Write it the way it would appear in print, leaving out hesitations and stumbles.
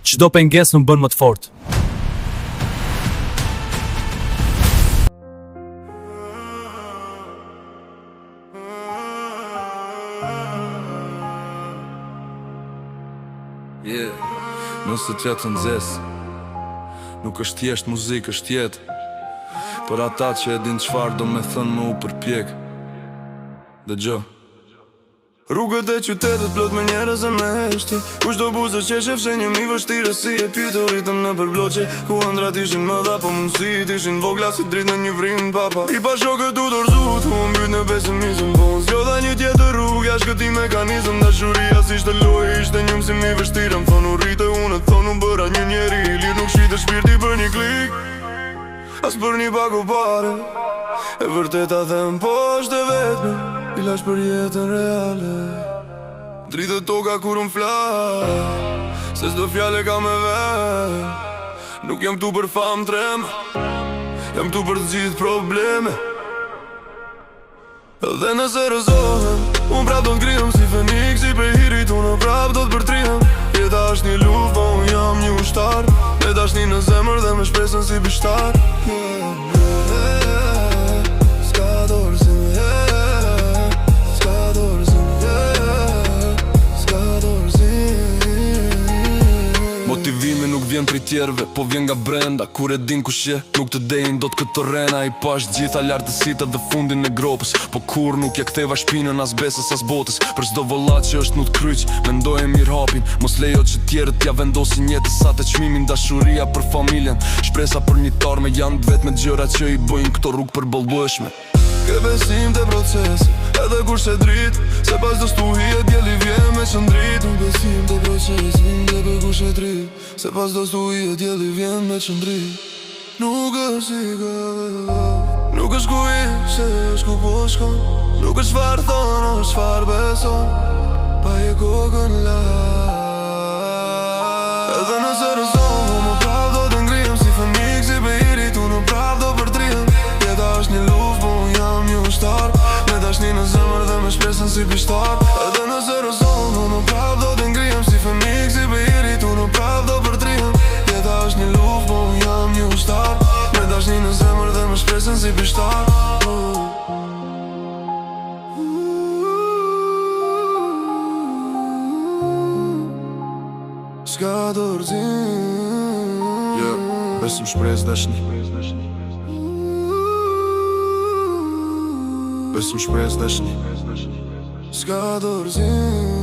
Çdo pengesë më bën më të fortë. Nëse të jetë nxes, nuk është thjesht muzikë, është jetë. Për ata që e din çfarë do me thënë më u përpjek. Dëgjoj. Rrugët e qytetit plot me njerëz e me heshti. Kushdo buzë që shefshe një mi vështirë si e pyetë ritëm në përbloqe. Ku ëndrat ishin më dha, po mundësit ishin vogla si dritë në një vrim papa. I pa shokët u dorëzut, u mbyt në pesimizëm. Po unë zgjodha një tjetër rrugë, jashtë këtij mekanizëm. Dashuria si ishte lojë, ishte një mësim i vështirë. Më thonë u rritë, unë e thonë unë bëra një njeri i lirë. Nuk shite shpirti për një klik, as për një pagu pare. E vërteta them po është e vetme, i lash për jetën reale. Dritë toka kur unë flaj, se s'do fjale ka me vet. Nuk jam këtu për fam trem, jam këtu për të gjithë probleme. Edhe nëse rëzohem, unë prap do t'ngrihem si Feniks i prej hirit, unë prap do t'përtrihem. Jeta është një luft, po unë jam një ushtar, me dashni në zemër dhe me shpresën si bishtar. Motivimi nuk vjen prej tjerve, po vjen nga brenda. Kur e din kush je, nuk të dejnë do t'këto rena. I pash gjitha lartësitë dhe fundin e gropës, po kur nuk ja ktheva shpinën as besës as botës. Për çdo vollat që është nuk kryq, mendoje mirë hapin. Mos lejo që tjerët t'ja vendosin jetës sa të çmimin. Dashuria për familjen, shpresa për një tarme, janë vetëm gjërat që i bojnë këto rrugë përballbueshme. Ke besim të proces, edhe kur se drit, se pas do stuhi e djeli vjen me qëndrit. Nuk besim të proces, vinde për kur se drit, se pas do stuhi e djeli vjen me qëndrit. Nuk është i gëve, nuk është ku ishe, është ku po shkon. Nuk është farë thonë, është farë beson, pa je kokën la. Edhe nëse rëzohë, më prap do të ngrihem si Feniks i behirit, unë prap do përtrihem. Jeta është një luft, po unë jam një ushtar, me dashni në zemër dhe me shpresën si bishtar. Edhe nëse rëzohë, më prap do të ngrihem si Feniks i behirit, unë prap do përtrihem. Jeta është një luft, po unë jam një ushtar, me dashni në zemër dhe me shpresën si bishtar. S'ka dorëzim, besim shpresë dashni. Besim shpresë dashni. S'ka dorëzim.